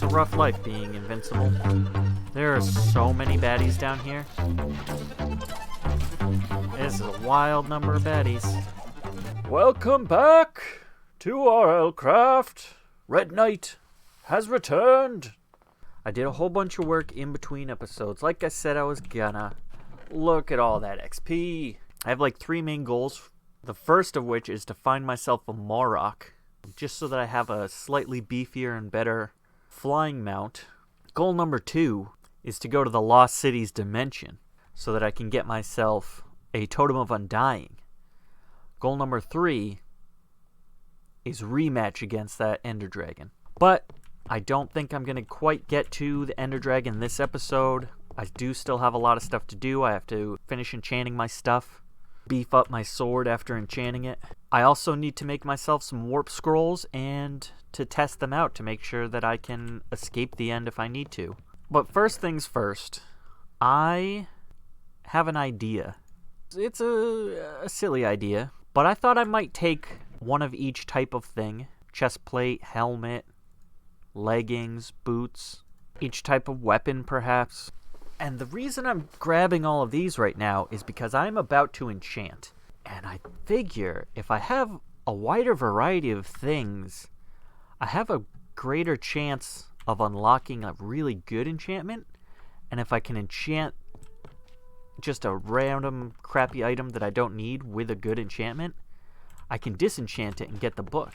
It's a rough life being invincible. There are so many baddies down here. This is a wild number of baddies. Welcome back to RLCraft. Red Knight has returned. I did a whole bunch of work in between episodes. Like I said I was gonna. Look at all that XP. I have like 3 main goals. The first of which is to find myself a Morok, just so that I have a slightly beefier and better flying mount. Goal number 2 is to go to the Lost Cities dimension, so that I can get myself a Totem of Undying. Goal number 3 is rematch against that Ender Dragon. But I don't think I'm going to quite get to the Ender Dragon this episode. I do still have a lot of stuff to do. I have to finish enchanting my stuff, beef up my sword after enchanting it. I also need to make myself some warp scrolls and to test them out to make sure that I can escape the end if I need to. But first things first, I have an idea. It's a silly idea, but I thought I might take one of each type of thing. Chest plate, helmet, leggings, boots, each type of weapon perhaps. And the reason I'm grabbing all of these right now is because I'm about to enchant. And I figure if I have a wider variety of things, I have a greater chance of unlocking a really good enchantment. And if I can enchant just a random crappy item that I don't need with a good enchantment, I can disenchant it and get the book.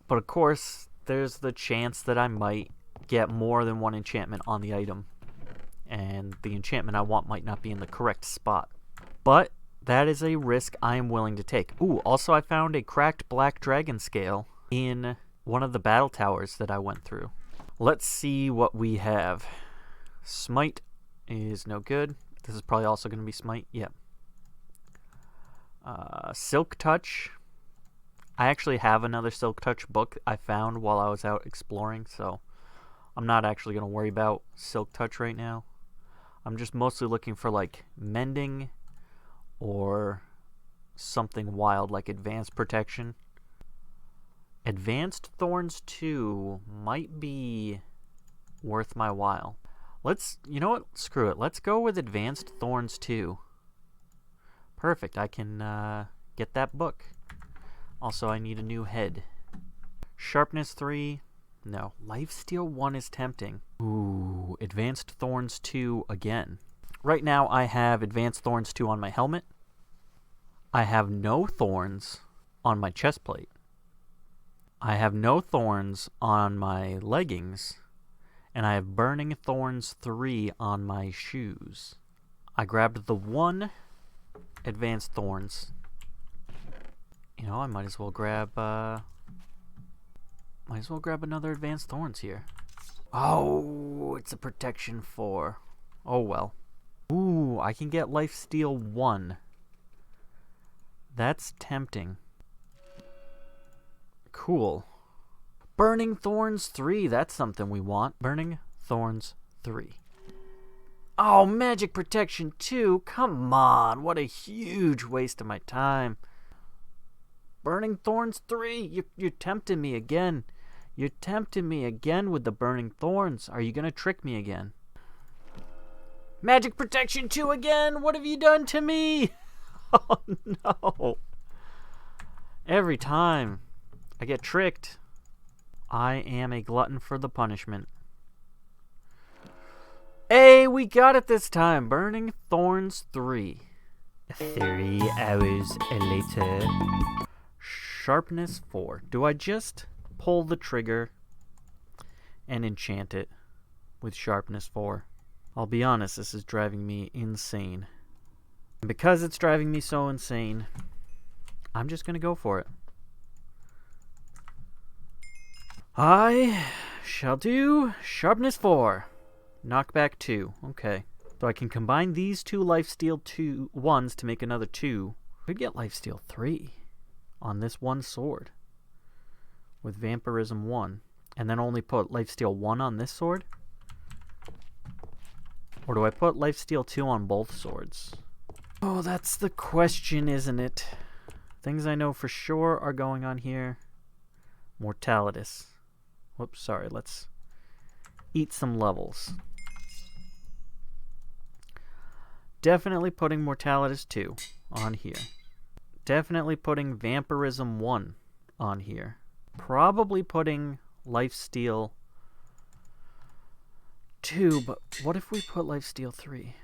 But of course, there's the chance that I might get more than one enchantment on the item, and the enchantment I want might not be in the correct spot. But that is a risk I am willing to take. Ooh, also I found a cracked black dragon scale in one of the battle towers that I went through. Let's see what we have. Smite is no good. This is probably also going to be Smite. Yep. Silk Touch. I actually have another Silk Touch book I found while I was out exploring, so I'm not actually going to worry about Silk Touch right now. I'm just mostly looking for like mending or something wild like advanced protection. Advanced Thorns 2 might be worth my while. You know what? Screw it. Let's go with Advanced Thorns 2. Perfect. I can get that book. Also, I need a new head. Sharpness 3. No. Lifesteal 1 is tempting. Ooh, Advanced Thorns 2 again. Right now, I have Advanced Thorns 2 on my helmet. I have no thorns on my chest plate. I have no thorns on my leggings. And I have Burning Thorns 3 on my shoes. I grabbed the 1 Advanced Thorns. You know, I might as well grab another Advanced Thorns here. Oh, it's a protection 4. Oh well. Ooh, I can get Lifesteal 1. That's tempting. Cool. Burning Thorns 3, that's something we want. Burning Thorns 3. Oh, Magic Protection 2, come on, what a huge waste of my time. Burning Thorns 3, you're tempting me again. You're tempting me again with the Burning Thorns. Are you going to trick me again? Magic Protection 2 again, what have you done to me? Oh no. Every time I get tricked, I am a glutton for the punishment. Hey, we got it this time. Burning Thorns 3. 3 hours later. Sharpness 4. Do I just pull the trigger and enchant it with Sharpness 4? I'll be honest, this is driving me insane. And because it's driving me so insane, I'm just going to go for it. I shall do Sharpness 4. Knockback 2. Okay. So I can combine these 2 Lifesteal 1s to make another 2. Could get Lifesteal 3 on this one sword with Vampirism 1. And then only put Lifesteal 1 on this sword? Or do I put Lifesteal 2 on both swords? Oh, that's the question, isn't it? Things I know for sure are going on here. Mortalitus. Whoops, sorry, let's eat some levels. Definitely putting Mortalitas 2 on here. Definitely putting Vampirism 1 on here. Probably putting Lifesteal 2, but what if we put Lifesteal 3?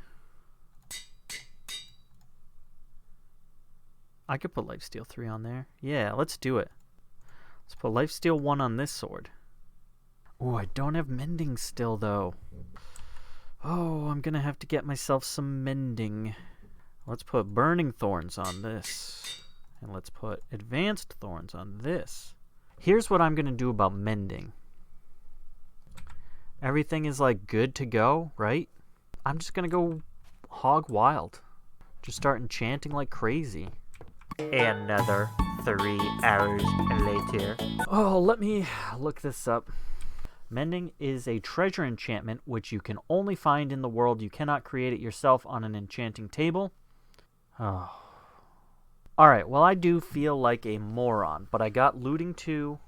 I could put Lifesteal 3 on there. Yeah, let's do it. Let's put Lifesteal 1 on this sword. Oh, I don't have Mending still, though. Oh, I'm gonna have to get myself some Mending. Let's put Burning Thorns on this. And let's put Advanced Thorns on this. Here's what I'm gonna do about Mending. Everything is like good to go, right? I'm just gonna go hog wild. Just start enchanting like crazy. Another 3 hours later. Oh, let me look this up. Mending is a treasure enchantment which you can only find in the world. You cannot create it yourself on an enchanting table. Oh. Alright, well I do feel like a moron, but I got Looting 2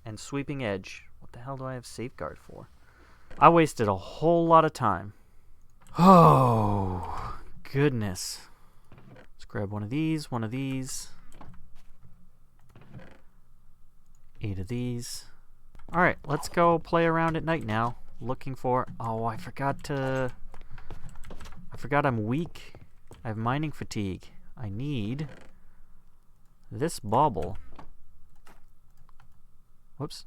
and Sweeping Edge. What the hell do I have Safeguard for? I wasted a whole lot of time. Oh, goodness. Let's grab one of these, 8 of these. Alright, let's go play around at night now. Looking for... Oh, I forgot I'm weak. I have mining fatigue. I need this bauble. Whoops.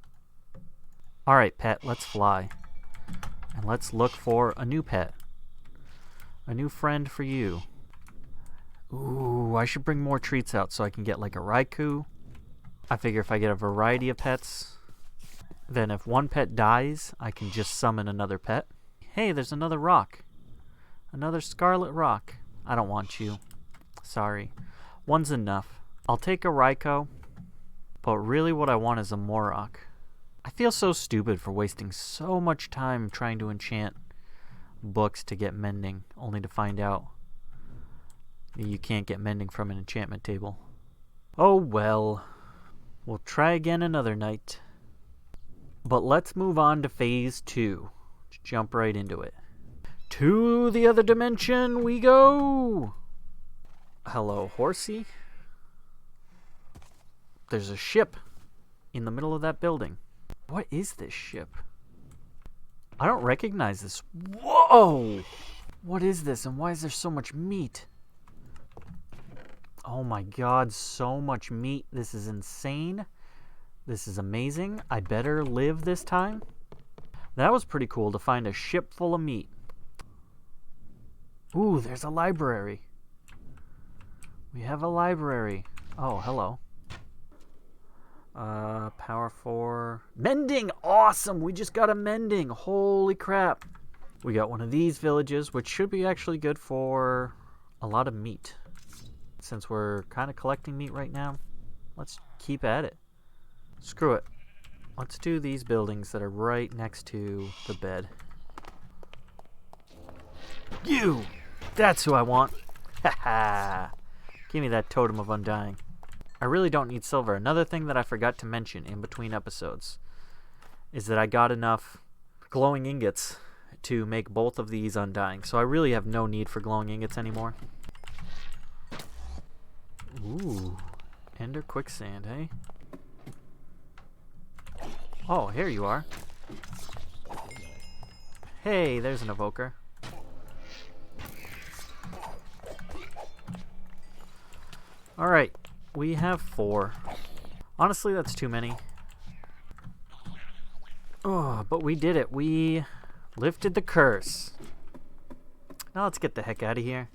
Alright, pet, let's fly. And let's look for a new pet. A new friend for you. Ooh, I should bring more treats out so I can get like a Raikou. I figure if I get a variety of pets, then if one pet dies, I can just summon another pet. Hey, there's another rock. Another scarlet rock. I don't want you. Sorry. One's enough. I'll take a Raikou, but really what I want is a Morok. I feel so stupid for wasting so much time trying to enchant books to get Mending, only to find out you can't get Mending from an enchantment table. Oh well. We'll try again another night. But let's move on to phase 2. Let's jump right into it. To the other dimension we go! Hello, horsey. There's a ship in the middle of that building. What is this ship? I don't recognize this. Whoa! What is this and why is there so much meat? Oh my god, so much meat. This is insane. This is amazing. I better live this time. That was pretty cool to find a ship full of meat. Ooh, there's a library. We have a library. Oh, hello. Power 4. Mending! Awesome! We just got a Mending. Holy crap. We got one of these villages, which should be actually good for a lot of meat. Since we're kind of collecting meat right now, let's keep at it. Screw it. Let's do these buildings that are right next to the bed. You! That's who I want. Haha! Give me that Totem of Undying. I really don't need silver. Another thing that I forgot to mention in between episodes is that I got enough glowing ingots to make both of these Undying. So I really have no need for glowing ingots anymore. Ooh. Ender Quicksand, eh? Oh, here you are. Hey, there's an evoker. Alright, we have 4. Honestly, that's too many. Oh, but we did it. We lifted the curse. Now let's get the heck out of here.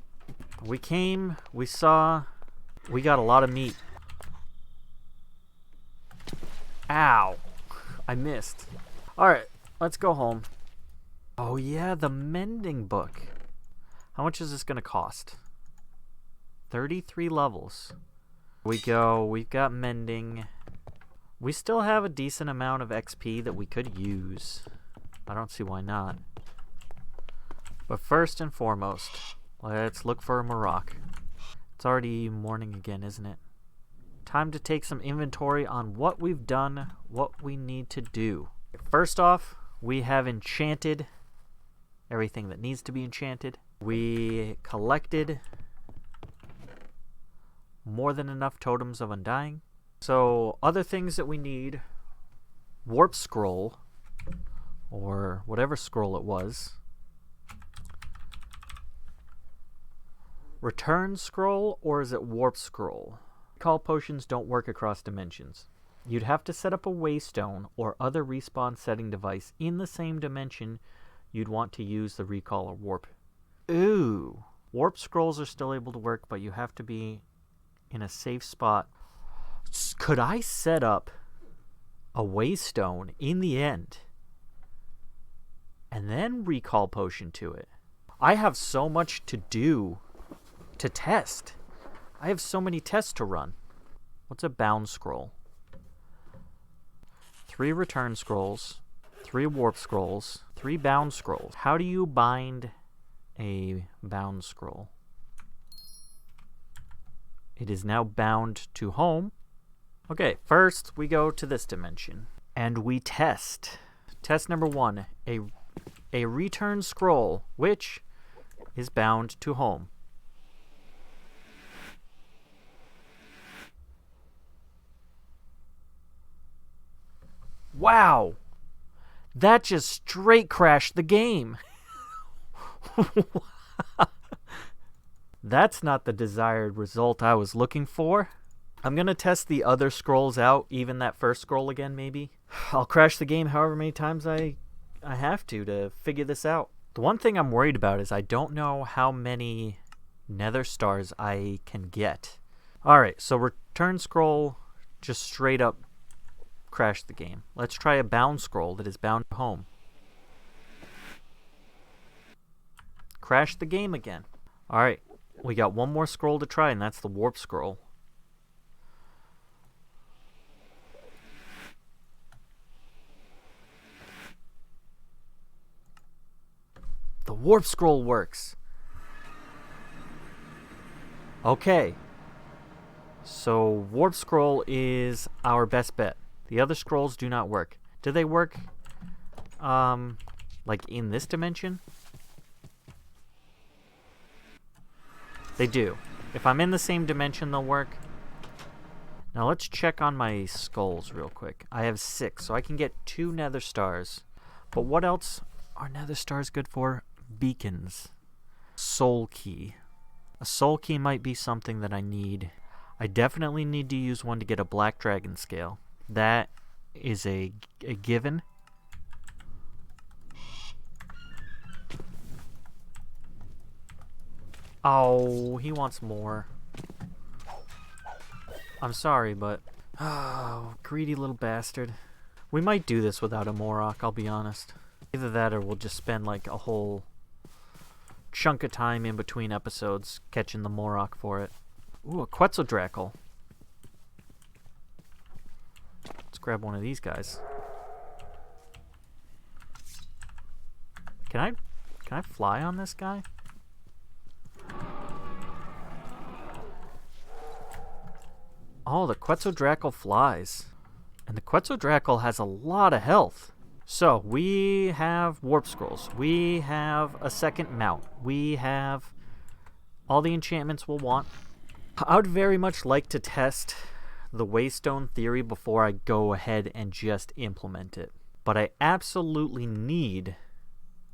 We came, we saw, we got a lot of meat. Ow. I missed. Alright, let's go home. Oh yeah, the Mending book. How much is this going to cost? 33 levels. We've got Mending. We still have a decent amount of XP that we could use. I don't see why not. But first and foremost, let's look for a Morok. It's already morning again, isn't it? Time to take some inventory on what we've done, what we need to do. First off, We have enchanted everything that needs to be enchanted. We collected more than enough totems of undying. So other things that we need: warp scroll, or whatever scroll it was. Return scroll, or is it warp scroll? Recall potions don't work across dimensions. You'd have to set up a waystone or other respawn setting device in the same dimension you'd want to use the recall or warp. Ooh. Warp scrolls are still able to work, but you have to be in a safe spot. Could I set up a waystone in the end and then recall potion to it? I have so much to do to test. I have so many tests to run. What's a bound scroll? 3 return scrolls, 3 warp scrolls, 3 bound scrolls. How do you bind a bound scroll? It is now bound to home. Okay, first we go to this dimension and we test. Test number 1, a return scroll, which is bound to home. Wow! That just straight crashed the game. That's not the desired result I was looking for. I'm going to test the other scrolls out, even that first scroll again, maybe. I'll crash the game however many times I have to figure this out. The one thing I'm worried about is I don't know how many nether stars I can get. Alright, so return scroll just straight up crashed the game. Let's try a bound scroll that is bound to home. Crashed the game again. Alright, we got one more scroll to try, and that's the warp scroll. The warp scroll works. Okay. So warp scroll is our best bet. The other scrolls do not work. Do they work like in this dimension? They do. If I'm in the same dimension, they'll work. Now let's check on my skulls real quick. I have 6, so I can get 2 nether stars. But what else are nether stars good for? Beacons. Soul key. A soul key might be something that I need. I definitely need to use one to get a black dragon scale. That is a given. Oh, he wants more. I'm sorry, but... Oh, greedy little bastard. We might do this without a Morok, I'll be honest. Either that or we'll just spend like a whole chunk of time in between episodes catching the Morok for it. Ooh, a Quetzaldracal. Let's grab one of these guys. Can I fly on this guy? Oh, the Quetzaldracal flies. And the Quetzaldracal has a lot of health. So, we have warp scrolls. We have a second mount. We have all the enchantments we'll want. I would very much like to test the Waystone theory before I go ahead and just implement it. But I absolutely need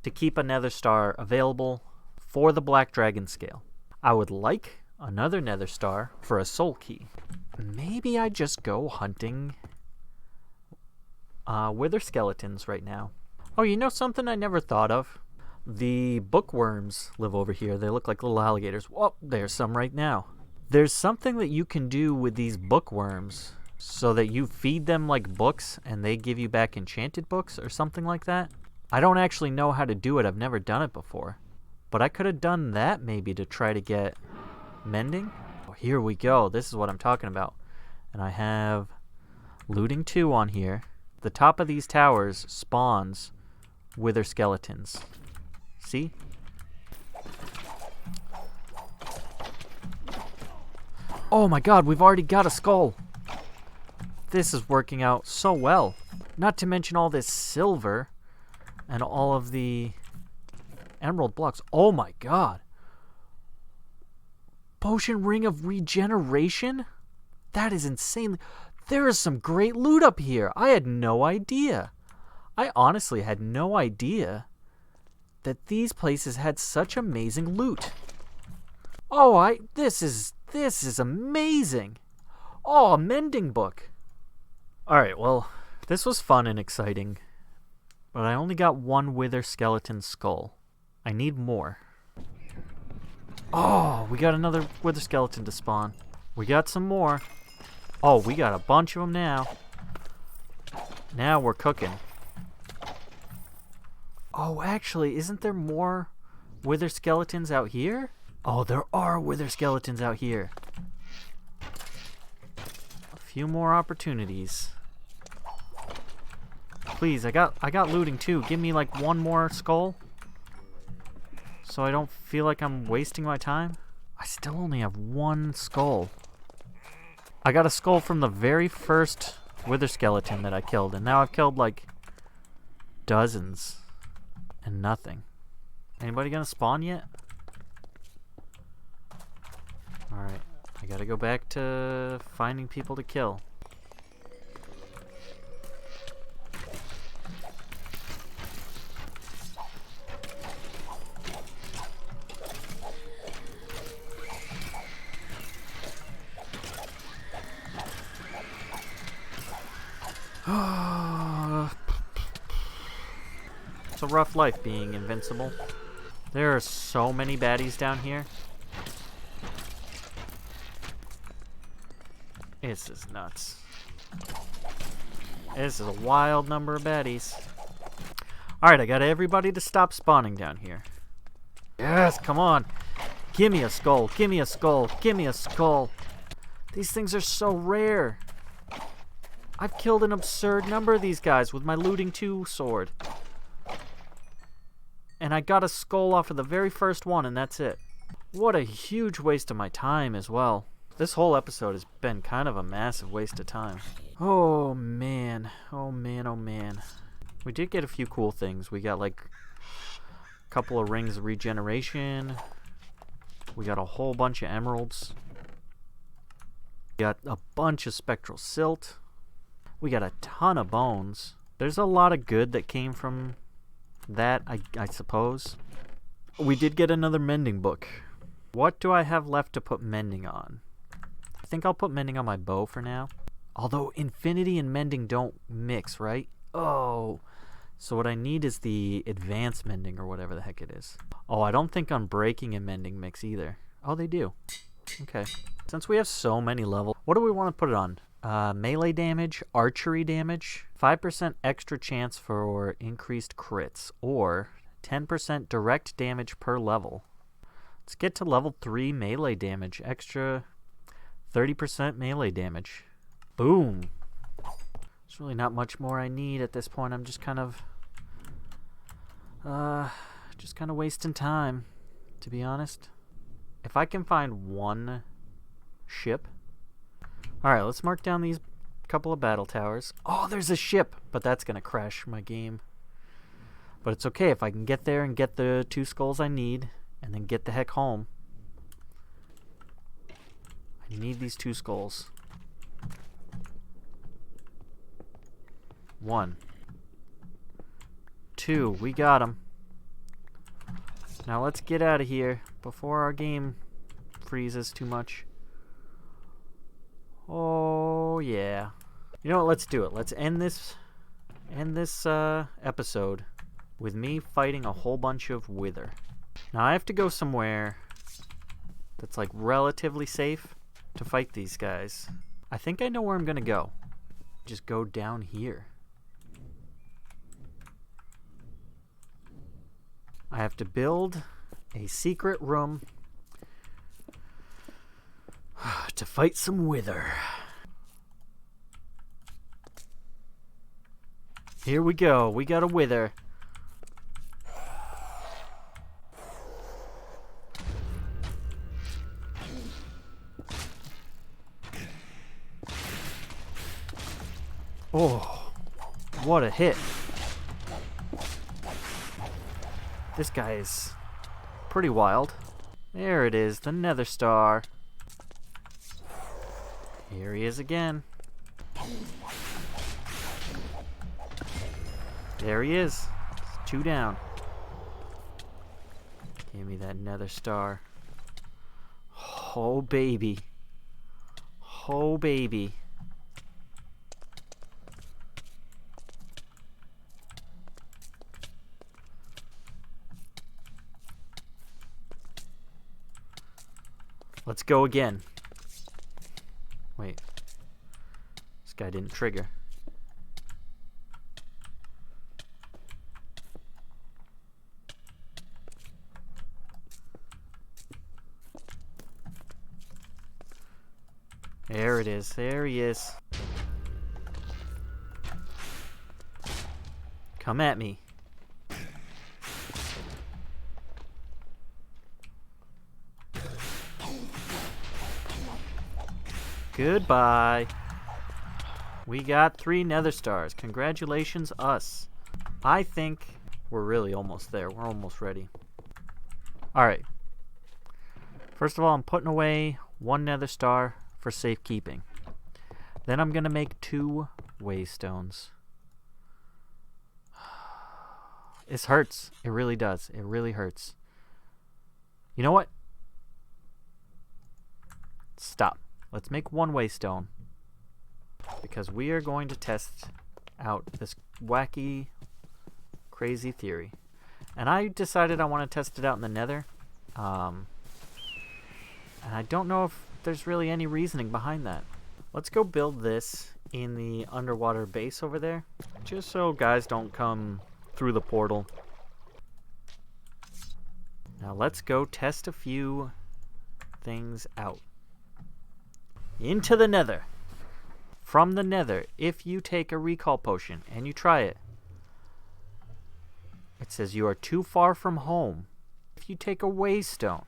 to keep a nether star available for the Black Dragon scale. I would like another nether star for a soul key. Maybe I just go hunting wither skeletons right now. Oh, you know something I never thought of? The bookworms live over here. They look like little alligators. Whoa, there's some right now. There's something that you can do with these bookworms so that you feed them like books and they give you back enchanted books or something like that. I don't actually know how to do it. I've never done it before. But I could have done that maybe to try to get mending. Oh, here we go. This is what I'm talking about. And I have looting 2 on here. The top of these towers spawns wither skeletons. See? Oh my god, we've already got a skull. This is working out so well. Not to mention all this silver. And all of the emerald blocks. Oh my god. Potion Ring of Regeneration? That is insane. There is some great loot up here. I had no idea. I honestly had no idea that these places had such amazing loot. Oh, this is amazing. Oh, a mending book. Alright, well, this was fun and exciting. But I only got one wither skeleton skull. I need more. Oh, we got another wither skeleton to spawn. We got some more. Oh, we got a bunch of them now. Now we're cooking. Oh, actually, isn't there more wither skeletons out here? Oh, there are wither skeletons out here. A few more opportunities. Please, I got looting too. Give me like one more skull. So I don't feel like I'm wasting my time. I still only have one skull. I got a skull from the very first wither skeleton that I killed. And now I've killed like dozens. And nothing. Anybody gonna spawn yet? Alright. I gotta go back to finding people to kill. It's a rough life being invincible. There are so many baddies down here. This is nuts. This is a wild number of baddies. Alright, I got everybody to stop spawning down here. Yes, come on. Give me a skull. Give me a skull. Give me a skull. These things are so rare. I've killed an absurd number of these guys with my looting 2 sword. And I got a skull off of the very first one, and that's it. What a huge waste of my time as well. This whole episode has been kind of a massive waste of time. Oh man. Oh man, oh man. We did get a few cool things. We got like a couple of rings of regeneration. We got a whole bunch of emeralds. We got a bunch of spectral silt. We got a ton of bones. There's a lot of good that came from that, I suppose. We did get another mending book. What do I have left to put mending on? I think I'll put mending on my bow for now. Although infinity and mending don't mix, right? Oh. So what I need is the advanced mending or whatever the heck it is. Oh, I don't think unbreaking and mending mix either. Oh, they do. Okay. Since we have so many levels, what do we want to put it on? Melee damage, archery damage, 5% extra chance for increased crits, or 10% direct damage per level. Let's get to level 3 melee damage, extra 30% melee damage. Boom. There's really not much more I need at this point. I'm just kind of wasting time, to be honest. If I can find one ship. Alright, let's mark down these couple of battle towers. Oh, there's a ship! But that's gonna crash my game. But it's okay if I can get there and get the 2 skulls I need, and then get the heck home. I need these 2 skulls. 1. 2, we got them. Now let's get out of here before our game freezes too much. Oh yeah. You know what, let's do it. Let's end this episode with me fighting a whole bunch of wither. Now I have to go somewhere that's like relatively safe to fight these guys. I think I know where I'm gonna go. Just go down here. I have to build a secret room to fight some wither. Here we go. We got a wither. Oh, what a hit. This guy is pretty wild. There it is, the Nether Star. Here he is again. There he is. 2 down. Give me that Nether Star. Oh, baby. Oh, baby. Let's go again. Wait. This guy didn't trigger. There it is. There he is. Come at me. Goodbye. We got 3 Nether Stars. Congratulations, us. I think we're really almost there. We're almost ready. Alright. First of all, I'm putting away 1 Nether Star for safekeeping. Then I'm going to make 2 waystones. This hurts. It really does. It really hurts. You know what? Stop. Let's make 1 waystone. Because we are going to test out this wacky, crazy theory. And I decided I want to test it out in the Nether. And I don't know if there's really any reasoning behind that. Let's go build this in the underwater base over there. Just so guys don't come through the portal. Now let's go test a few things out. Into the Nether. From the Nether, if you take a recall potion and you try it, it says you are too far from home. If you take a waystone,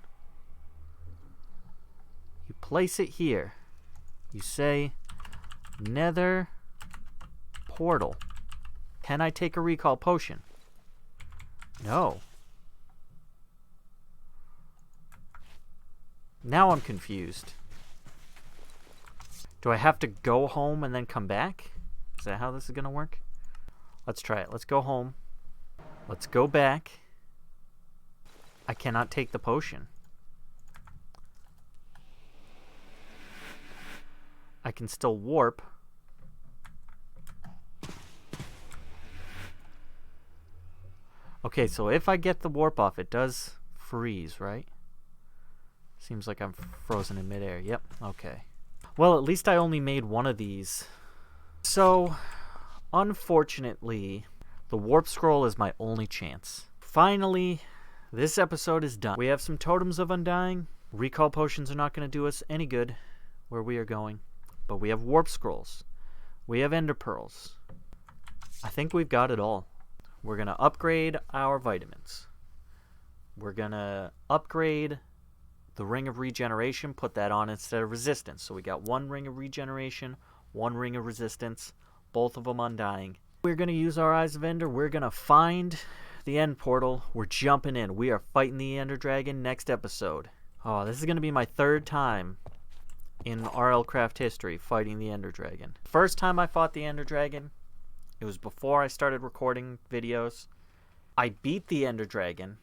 you place it here. You say, Nether portal. Can I take a recall potion? No. Now I'm confused. Do I have to go home and then come back? Is that how this is going to work? Let's try it. Let's go home. Let's go back. I cannot take the potion. I can still warp. Okay, so if I get the warp off, it does freeze, right? Seems like I'm frozen in midair. Yep, okay. Well, at least I only made 1 of these. So, unfortunately, the warp scroll is my only chance. Finally, this episode is done. We have some totems of undying. Recall potions are not going to do us any good where we are going. But we have warp scrolls. We have ender pearls. I think we've got it all. We're going to upgrade our vitamins. We're going to upgrade the ring of regeneration, put that on instead of resistance. So we got 1 ring of regeneration, 1 ring of resistance, both of them undying. We're going to use our Eyes of Ender. We're going to find the end portal. We're jumping in. We are fighting the Ender Dragon next episode. Oh, this is going to be my 3rd time in RLCraft history fighting the Ender Dragon. First time I fought the Ender Dragon, it was before I started recording videos. I beat the Ender Dragon.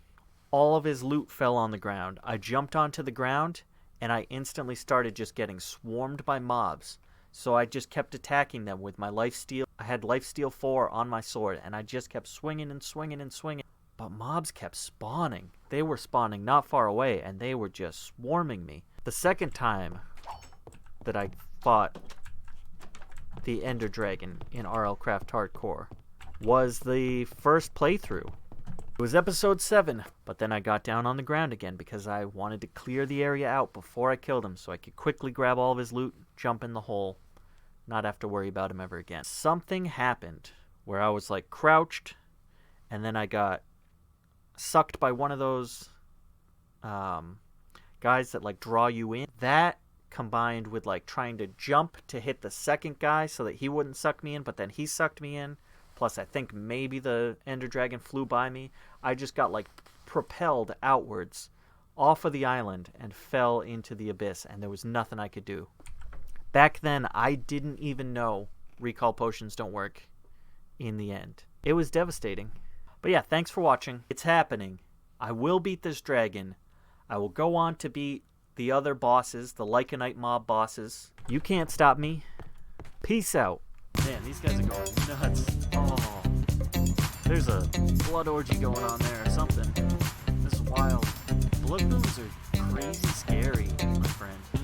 All of his loot fell on the ground. I jumped onto the ground, and I instantly started just getting swarmed by mobs. So I just kept attacking them with my lifesteal. I had lifesteal 4 on my sword, and I just kept swinging and swinging and swinging. But mobs kept spawning. They were spawning not far away, and they were just swarming me. The second time that I fought the Ender Dragon in RLCraft Hardcore was the first playthrough. It was episode 7, but then I got down on the ground again because I wanted to clear the area out before I killed him so I could quickly grab all of his loot, jump in the hole, not have to worry about him ever again. Something happened where I was like crouched, and then I got sucked by one of those guys that like draw you in. That combined with like trying to jump to hit the second guy so that he wouldn't suck me in, but then he sucked me in. Plus, I think maybe the Ender Dragon flew by me. I just got, like, propelled outwards off of the island and fell into the abyss, and there was nothing I could do. Back then, I didn't even know recall potions don't work in the end. It was devastating. But yeah, thanks for watching. It's happening. I will beat this dragon. I will go on to beat the other bosses, the Lycanite mob bosses. You can't stop me. Peace out. Man, these guys are going nuts. Oh, there's a blood orgy going on there or something. This is wild. Blood moons are crazy scary, my friend.